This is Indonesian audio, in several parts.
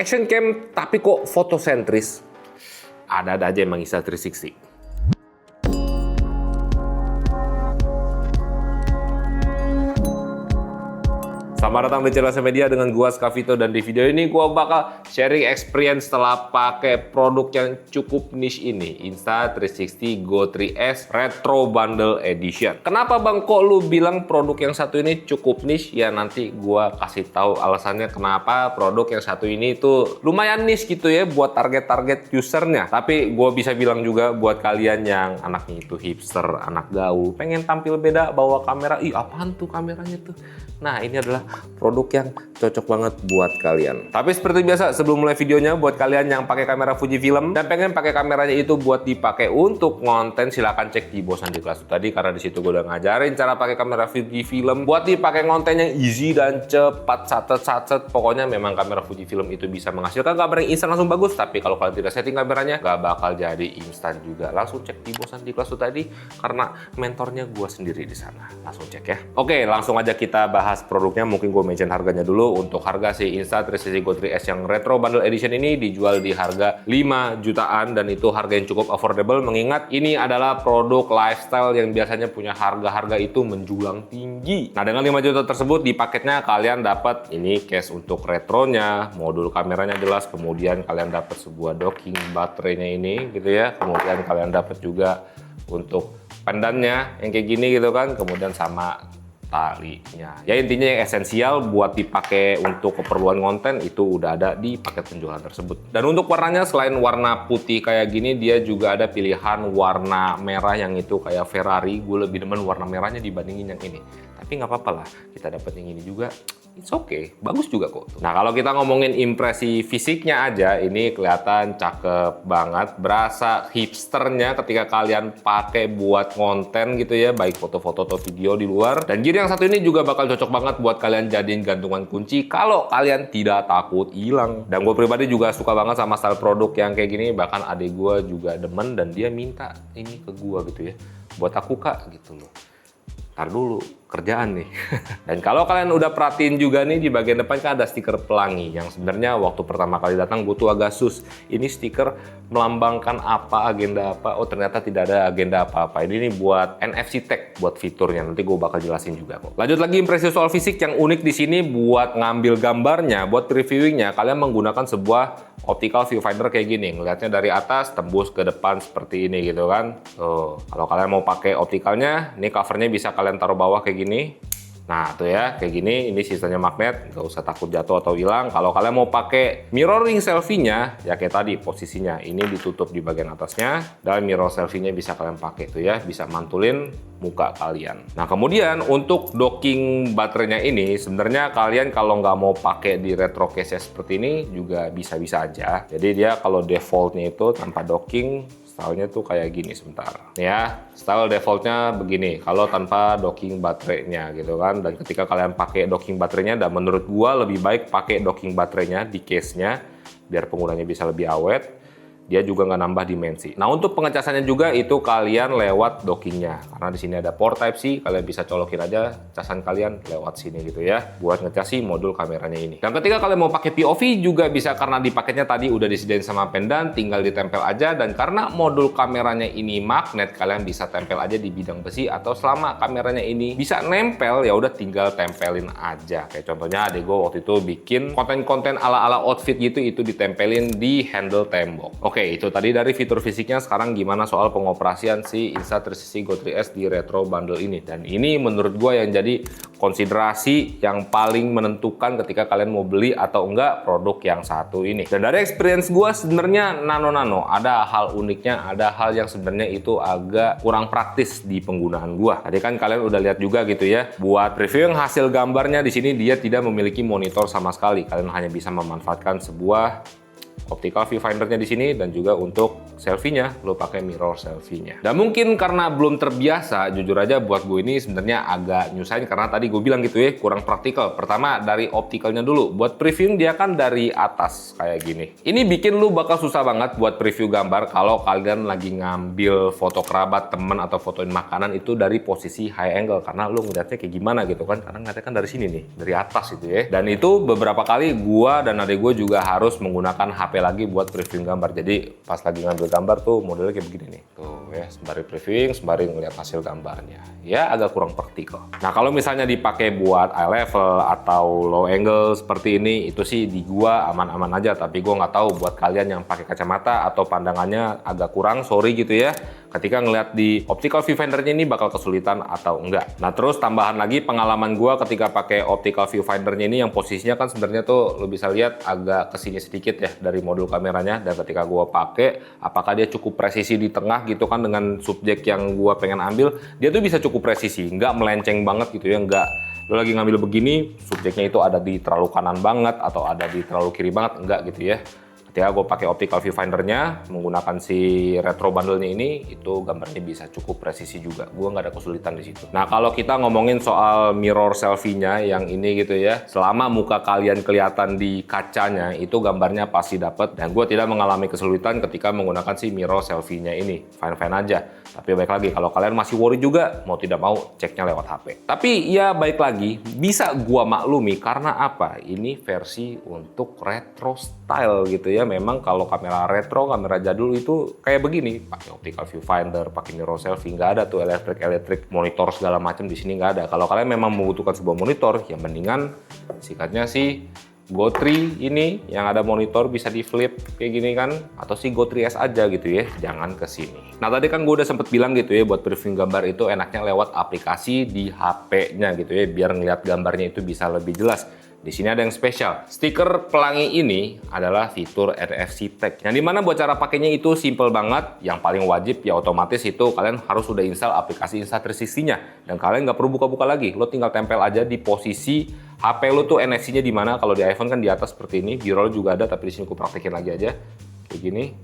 action cam tapi kok fotosentris? Ada-ada aja emang Insta360. Selamat datang di channel Media dengan gua Skavito, dan di video ini gua bakal sharing experience setelah pakai produk yang cukup niche ini, Insta360 Go 3S Retro Bundle Edition. Kenapa Bang kok lu bilang produk yang satu ini cukup niche? Ya nanti gua kasih tahu alasannya kenapa produk yang satu ini itu lumayan niche gitu ya buat target-target usernya. Tapi gua bisa bilang juga buat kalian yang anaknya itu hipster, anak gaul, pengen tampil beda bawa kamera, ih apaan tuh kameranya tuh. Nah, ini adalah produk yang cocok banget buat kalian. Tapi seperti biasa, sebelum mulai videonya, buat kalian yang pakai kamera Fujifilm dan pengen pakai kameranya itu buat dipakai untuk konten, silahkan cek di bosan di kelas tadi, karena di situ gue udah ngajarin cara pakai kamera Fujifilm buat dipakai konten yang easy dan cepat, satet. Pokoknya memang kamera Fujifilm itu bisa menghasilkan gambar yang instan langsung bagus. Tapi kalau kalian tidak setting kameranya, gak bakal jadi instan juga. Langsung cek di bosan di kelas tadi, karena mentornya gue sendiri di sana. Langsung cek ya. Oke, langsung aja kita bahas produknya. Mungkin gue mention harganya dulu. Untuk harga si Insta360 Go 3S yang Retro Bundle Edition ini dijual di harga 5 jutaan, dan itu harga yang cukup affordable mengingat ini adalah produk lifestyle yang biasanya punya harga-harga itu menjulang tinggi. Nah, dengan 5 juta tersebut di paketnya kalian dapat ini case untuk retronya, modul kameranya jelas, kemudian kalian dapat sebuah docking baterainya ini gitu ya. Kemudian kalian dapat juga untuk pendannya yang kayak gini gitu kan, kemudian sama talinya. Ya intinya yang esensial buat dipakai untuk keperluan konten itu udah ada di paket penjualan tersebut. Dan untuk warnanya, selain warna putih kayak gini, dia juga ada pilihan warna merah yang itu kayak Ferrari. Gue lebih demen warna merahnya dibandingin yang ini. Tapi nggak apa-apa lah, kita dapat yang ini juga. It's okay, bagus juga kok. Nah, kalau kita ngomongin impresi fisiknya aja, ini kelihatan cakep banget. Berasa hipsternya ketika kalian pakai buat konten gitu ya, baik foto-foto atau video di luar. Dan gear yang satu ini juga bakal cocok banget buat kalian jadiin gantungan kunci kalau kalian tidak takut hilang. Dan gue pribadi juga suka banget sama style produk yang kayak gini. Bahkan adik gue juga demen dan dia minta ini ke gue gitu ya. Buat aku kak gitu loh. Ntar dulu, kerjaan nih. Dan kalau kalian udah perhatiin juga nih, di bagian depan kan ada stiker pelangi yang sebenarnya waktu pertama kali datang gue tuh agak sus. Ini stiker melambangkan apa, agenda apa? Oh ternyata tidak ada agenda apa-apa. Ini nih buat NFC tag, buat fiturnya. Nanti gue bakal jelasin juga kok. Lanjut lagi impresi soal fisik yang unik di sini, buat ngambil gambarnya, buat previewingnya, kalian menggunakan sebuah optical viewfinder kayak gini. Ngelihatnya dari atas tembus ke depan seperti ini gitu kan. Tuh, kalau kalian mau pakai optikalnya, ini covernya bisa kalian taruh bawah kayak gini. Nah tuh ya kayak gini, ini sistemnya magnet, nggak usah takut jatuh atau hilang. Kalau kalian mau pakai mirroring selfie-nya, ya kayak tadi posisinya ini ditutup di bagian atasnya, dan mirror selfie-nya bisa kalian pakai tuh ya, bisa mantulin muka kalian. Nah kemudian untuk docking baterainya ini, sebenarnya kalian kalau nggak mau pakai di retro case seperti ini juga bisa-bisa aja. Jadi dia kalau defaultnya itu tanpa docking, stylenya tuh kayak gini sebentar. Ya, style defaultnya begini kalau tanpa docking baterainya gitu kan. Dan ketika kalian pakai docking baterainya, dan menurut gua lebih baik pakai docking baterainya di case-nya biar penggunanya bisa lebih awet. Dia juga nggak nambah dimensi. Nah untuk pengecasannya juga itu kalian lewat dockingnya, karena di sini ada port Type C, kalian bisa colokin aja casan kalian lewat sini gitu ya, buat ngecasi modul kameranya ini. Dan ketika kalian mau pakai POV juga bisa, karena di paketnya tadi udah disediain sama pendan, tinggal ditempel aja. Dan karena modul kameranya ini magnet, kalian bisa tempel aja di bidang besi, atau selama kameranya ini bisa nempel ya udah tinggal tempelin aja. Kayak contohnya adek gue waktu itu bikin konten-konten ala-ala outfit gitu, itu ditempelin di handle tembok. Oke, itu tadi dari fitur fisiknya. Sekarang gimana soal pengoperasian si Insta360 Go 3S di Retro Bundle ini? Dan ini menurut gue yang jadi konsiderasi yang paling menentukan ketika kalian mau beli atau enggak produk yang satu ini. Dan dari experience gue sebenarnya nano-nano, ada hal uniknya, ada hal yang sebenarnya itu agak kurang praktis di penggunaan gue. Tadi kan kalian udah lihat juga gitu ya, buat preview yang hasil gambarnya di sini dia tidak memiliki monitor sama sekali. Kalian hanya bisa memanfaatkan sebuah optical viewfindernya di sini, dan juga untuk selfie-nya, lo pakai mirror selfie-nya. Dan mungkin karena belum terbiasa, jujur aja buat gue ini sebenarnya agak nyusahin karena tadi gue bilang gitu ya, kurang praktikal. Pertama dari optikalnya dulu. Buat previewing dia kan dari atas kayak gini. Ini bikin lu bakal susah banget buat preview gambar kalau kalian lagi ngambil foto kerabat, temen, atau fotoin makanan itu dari posisi high angle. Karena lu ngeliatnya kayak gimana gitu kan. Karena ngeliatnya kan dari sini nih, dari atas gitu ya. Dan itu beberapa kali gua dan adik gue juga harus menggunakan HP lagi buat previewing gambar. Jadi pas lagi ngambil gambar tuh modelnya kayak begini nih. Tuh ya, sembari previewing, sembari ngeliat hasil gambarnya. Ya agak kurang praktikal. Nah kalau misalnya dipakai buat eye level atau low angle seperti ini, itu sih di gua aman-aman aja. Tapi gua nggak tahu buat kalian yang pakai kacamata atau pandangannya agak kurang, sorry gitu ya. Ketika ngeliat di optical viewfindernya ini bakal kesulitan atau enggak. Nah terus tambahan lagi pengalaman gua ketika pakai optical viewfindernya ini yang posisinya kan sebenarnya tuh lo bisa lihat agak kesini sedikit ya dari modul kameranya. Dan ketika gua pakai, apakah dia cukup presisi di tengah gitu kan dengan subjek yang gua pengen ambil, dia tuh bisa cukup presisi, nggak melenceng banget gitu ya, nggak lo lagi ngambil begini, subjeknya itu ada di terlalu kanan banget atau ada di terlalu kiri banget, enggak gitu ya. Ketika gue pakai optical viewfindernya, menggunakan si retro bundle-nya ini, itu gambarnya bisa cukup presisi juga. Gue nggak ada kesulitan di situ. Nah, kalau kita ngomongin soal mirror selfie-nya yang ini gitu ya, selama muka kalian kelihatan di kacanya, itu gambarnya pasti dapet. Dan gue tidak mengalami kesulitan ketika menggunakan si mirror selfie-nya ini. Fine-fine aja. Tapi baik lagi, kalau kalian masih worry juga, mau tidak mau ceknya lewat HP. Tapi ya baik lagi, bisa gue maklumi karena apa? Ini versi untuk retro style gitu ya. Memang kalau kamera retro, kamera jadul itu kayak begini, pakai optical viewfinder, pakai mirror selfie, nggak ada tuh elektrik monitor segala macam di sini nggak ada. Kalau kalian memang membutuhkan sebuah monitor, ya mendingan sikatnya sih Go3 ini yang ada monitor bisa di flip kayak gini kan, atau si Go3S aja gitu ya, jangan ke sini. Nah tadi kan gue udah sempet bilang gitu ya, buat previewing gambar itu enaknya lewat aplikasi di HP-nya gitu ya, biar ngeliat gambarnya itu bisa lebih jelas. Di sini ada yang spesial. Stiker pelangi ini adalah fitur NFC tag. Yang dimana buat cara pakainya itu simple banget. Yang paling wajib ya otomatis itu kalian harus sudah install aplikasi Insta360-nya. Dan kalian nggak perlu buka-buka lagi. Lo tinggal tempel aja di posisi HP lo tuh NFC-nya di mana. Kalau di iPhone kan di atas seperti ini. Di roll juga ada, tapi di sini aku praktekin lagi aja. Kayak gini.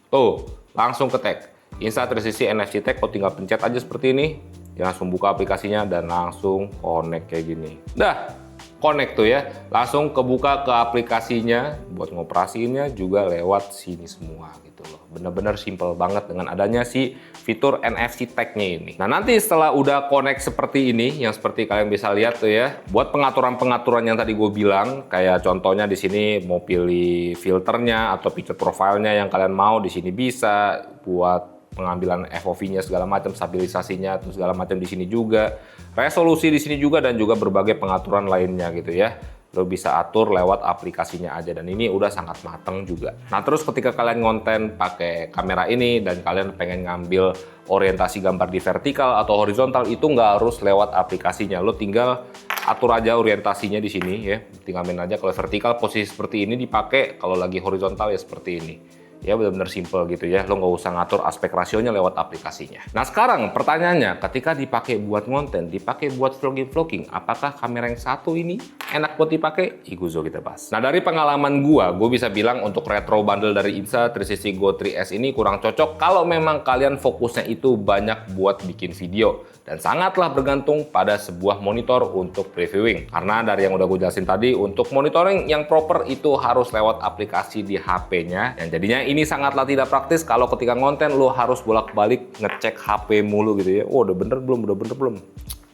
Tuh, langsung ke tag. Insta360 NFC tag, lo tinggal pencet aja seperti ini. Dia langsung buka aplikasinya dan langsung connect kayak gini. Dah. Connect tuh ya, langsung kebuka ke aplikasinya, buat ngoperasiinnya juga lewat sini semua gitu loh. Bener-bener simple banget dengan adanya si fitur NFC tag-nya ini. Nah nanti setelah udah connect seperti ini, yang seperti kalian bisa lihat tuh ya, buat pengaturan-pengaturan yang tadi gue bilang, kayak contohnya di sini mau pilih filternya atau picture profile-nya yang kalian mau, di sini bisa buat pengambilan FOV-nya segala macam, stabilisasinya terus segala macam di sini juga, resolusi di sini juga, dan juga berbagai pengaturan lainnya gitu ya. Lo bisa atur lewat aplikasinya aja, dan ini udah sangat mateng juga. Nah terus ketika kalian ngonten pakai kamera ini dan kalian pengen ngambil orientasi gambar di vertikal atau horizontal, itu nggak harus lewat aplikasinya. Lo tinggal atur aja orientasinya di sini ya, tinggal main aja. Kalau vertikal posisi seperti ini dipakai, kalau lagi horizontal ya seperti ini. Ya benar-benar simple gitu ya, lo nggak usah ngatur aspek rasionya lewat aplikasinya. Nah sekarang pertanyaannya, ketika dipakai buat konten, dipakai buat vlogging, apakah kamera yang satu ini enak buat dipakai? Iguzo kita bahas. Nah dari pengalaman gue bisa bilang untuk retro bundle dari Insta360 Go3S ini kurang cocok kalau memang kalian fokusnya itu banyak buat bikin video. Dan sangatlah bergantung pada sebuah monitor untuk previewing. Karena dari yang udah gue jelasin tadi, untuk monitoring yang proper itu harus lewat aplikasi di HP-nya. Yang jadinya ini sangatlah tidak praktis kalau ketika ngonten lo harus bolak-balik ngecek HP mulu gitu ya. Oh udah bener belum?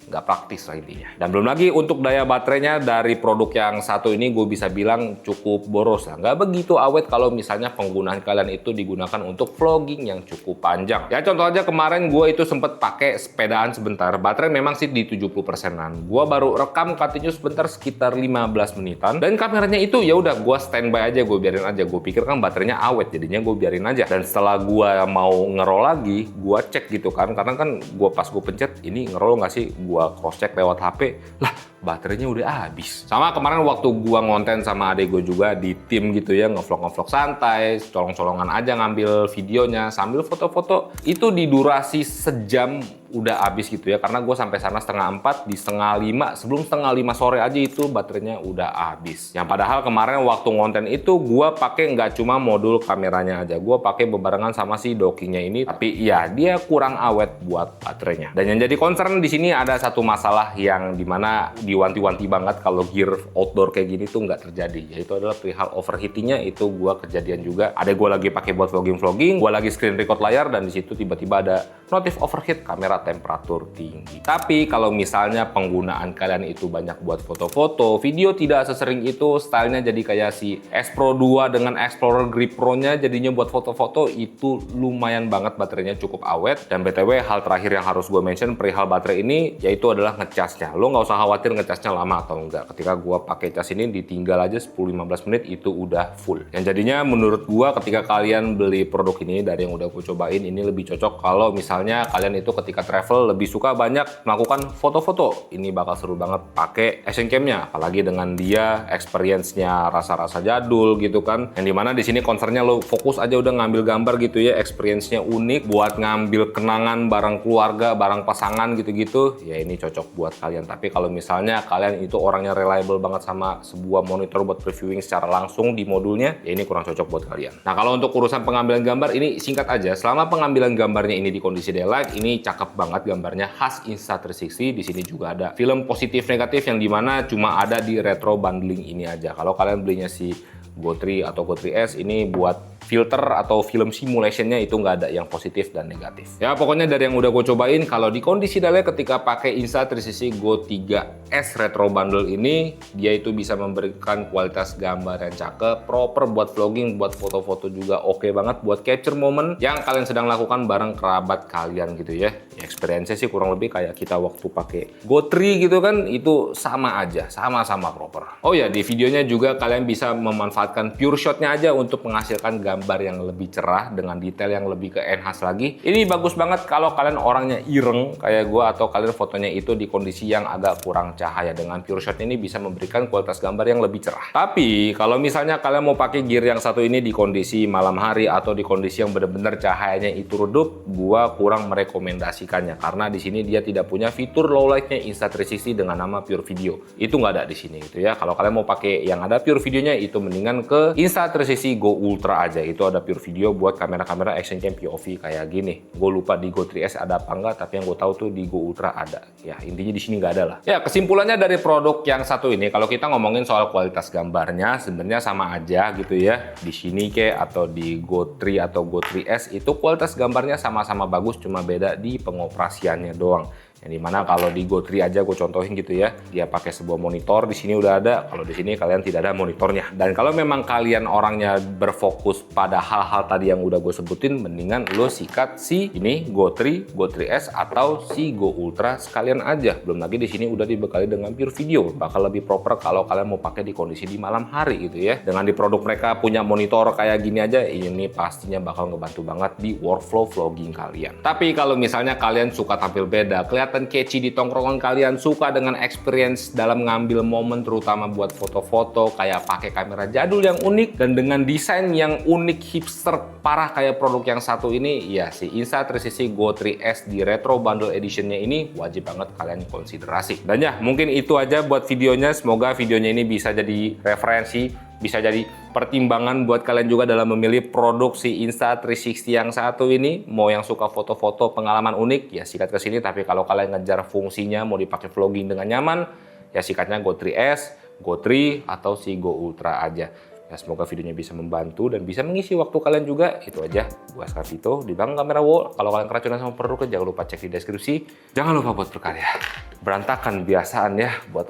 Nggak praktis lah intinya. Dan belum lagi untuk daya baterainya dari produk yang satu ini gue bisa bilang cukup boros lah. Nggak begitu awet kalau misalnya penggunaan kalian itu digunakan untuk vlogging yang cukup panjang. Ya contoh aja kemarin gue itu sempet pakai sepedaan sebentar. Baterai memang sih di 70%-an. Gue baru rekam continuous sebentar sekitar 15 menitan. Dan kameranya itu ya udah gue standby aja, gue biarin aja. Gue pikir kan baterainya awet, jadinya gue biarin aja. Dan setelah gue mau ngerol lagi, gue cek gitu kan. Karena kan gue pas gue pencet, ini ngerol nggak sih? Gua cross check lewat HP, lah baterainya udah habis. Sama kemarin waktu gua ngonten sama adek gue juga di tim gitu ya, ngevlog santai, colong-colongan aja ngambil videonya sambil foto-foto, itu di durasi sejam udah habis gitu ya, karena gue sampai sana setengah 4, di setengah 5, sebelum setengah 5 sore aja itu baterainya udah habis. Yang padahal kemarin waktu ngonten itu gue pakai nggak cuma modul kameranya aja, gue pakai bebarengan sama si dockingnya ini, tapi ya dia kurang awet buat baterainya. Dan yang jadi concern di sini ada satu masalah yang dimana diwanti-wanti banget kalau gear outdoor kayak gini tuh nggak terjadi, yaitu adalah perihal overheatingnya. Itu gue kejadian juga. Ada gue lagi pakai buat vlogging, gue lagi screen record layar dan di situ tiba-tiba ada notif overheat kamera temperatur tinggi. Tapi kalau misalnya penggunaan kalian itu banyak buat foto-foto, video tidak sesering itu, stylenya jadi kayak si S Pro 2 dengan Explorer Grip Pro-nya, jadinya buat foto-foto itu lumayan banget baterainya cukup awet. Dan BTW hal terakhir yang harus gue mention perihal baterai ini yaitu adalah ngecasnya. Lo nggak usah khawatir ngecasnya lama atau enggak. Ketika gue pakai cas ini ditinggal aja 10-15 menit itu udah full. Yang jadinya menurut gue ketika kalian beli produk ini dari yang udah gue cobain, ini lebih cocok kalau misalnya kalian itu ketika travel lebih suka banyak melakukan foto-foto. Ini bakal seru banget pakai action cam-nya, apalagi dengan dia experience-nya rasa-rasa jadul gitu kan. Yang dimana di sini concernnya lo fokus aja udah ngambil gambar gitu ya, experience-nya unik buat ngambil kenangan bareng keluarga, bareng pasangan gitu-gitu. Ya ini cocok buat kalian. Tapi kalau misalnya kalian itu orangnya reliable banget sama sebuah monitor buat previewing secara langsung di modulnya, ya ini kurang cocok buat kalian. Nah kalau untuk urusan pengambilan gambar ini singkat aja. Selama pengambilan gambarnya ini di kondisi daylight, ini cakep banget gambarnya, khas Insta360. Di sini juga ada film positif negatif yang dimana cuma ada di retro bundling ini aja. Kalau kalian belinya si Go 3 atau Go 3S ini buat filter atau film simulationnya itu nggak ada yang positif dan negatif. Ya pokoknya dari yang udah gue cobain, kalau di kondisi daylight ketika pakai Insta360 Go 3S Retro Bundle ini, dia itu bisa memberikan kualitas gambar yang cakep, proper buat vlogging, buat foto-foto juga oke banget, buat capture moment yang kalian sedang lakukan bareng kerabat kalian gitu ya. Experience-nya sih kurang lebih kayak kita waktu pakai Go 3 gitu kan, itu sama aja, sama-sama proper. Oh ya, di videonya juga kalian bisa memanfaatkan pure shot-nya aja untuk menghasilkan gambar yang lebih cerah dengan detail yang lebih ke enhance lagi. Ini bagus banget kalau kalian orangnya ireng kayak gue, atau kalian fotonya itu di kondisi yang agak kurang cahaya. Dengan pure shot ini bisa memberikan kualitas gambar yang lebih cerah. Tapi kalau misalnya kalian mau pakai gear yang satu ini di kondisi malam hari atau di kondisi yang benar-benar cahayanya itu redup, gue kurang merekomendasikannya karena di sini dia tidak punya fitur low light-nya Insta360 dengan nama Pure Video. Itu nggak ada di sini gitu ya. Kalau kalian mau pakai yang ada pure videonya, itu mendingan ke Insta360 Go Ultra aja. Itu ada pure video buat kamera-kamera action cam POV kayak gini. Gue lupa di Go 3S ada apa enggak, tapi yang gue tahu tuh di Go Ultra ada. Ya intinya di sini nggak ada lah. Ya kesimpulannya dari produk yang satu ini, kalau kita ngomongin soal kualitas gambarnya sebenarnya sama aja gitu ya. Di sini atau di Go 3 atau Go 3S itu kualitas gambarnya sama-sama bagus, cuma beda di pengoperasiannya doang. Yang dimana kalau di Go 3 aja gue contohin gitu ya, dia pakai sebuah monitor, di sini udah ada. Kalau di sini kalian tidak ada monitornya. Dan kalau memang kalian orangnya berfokus pada hal-hal tadi yang udah gue sebutin, mendingan lo sikat si ini Go 3, Go 3S atau si Go Ultra sekalian aja. Belum lagi di sini udah dibekali dengan pure video, bakal lebih proper kalau kalian mau pakai di kondisi di malam hari gitu ya. Dengan di produk mereka punya monitor kayak gini aja, ini pastinya bakal ngebantu banget di workflow vlogging kalian. Tapi kalau misalnya kalian suka tampil beda, kelihatan catchy di tongkrongan kalian, suka dengan experience dalam ngambil momen terutama buat foto-foto kayak pakai kamera jadul yang unik dan dengan desain yang unik hipster parah kayak produk yang satu ini, ya si Insta360 Go 3S di Retro Bundle Editionnya ini wajib banget kalian konsiderasi. Dan ya mungkin itu aja buat videonya. Semoga videonya ini bisa jadi referensi, bisa jadi pertimbangan buat kalian juga dalam memilih produk si Insta360 yang satu ini. Mau yang suka foto-foto pengalaman unik ya sikat ke sini, tapi kalau kalian ngejar fungsinya mau dipakai vlogging dengan nyaman ya sikatnya Go 3S, Go 3 atau si Go Ultra aja. Ya semoga videonya bisa membantu dan bisa mengisi waktu kalian juga. Itu aja, gua Skavito di belakang kamera wall. Kalau kalian keracunan sama produknya jangan lupa cek di deskripsi. Jangan lupa buat berkarya. Berantakan biasaan ya buat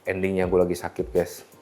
endingnya gue lagi sakit guys.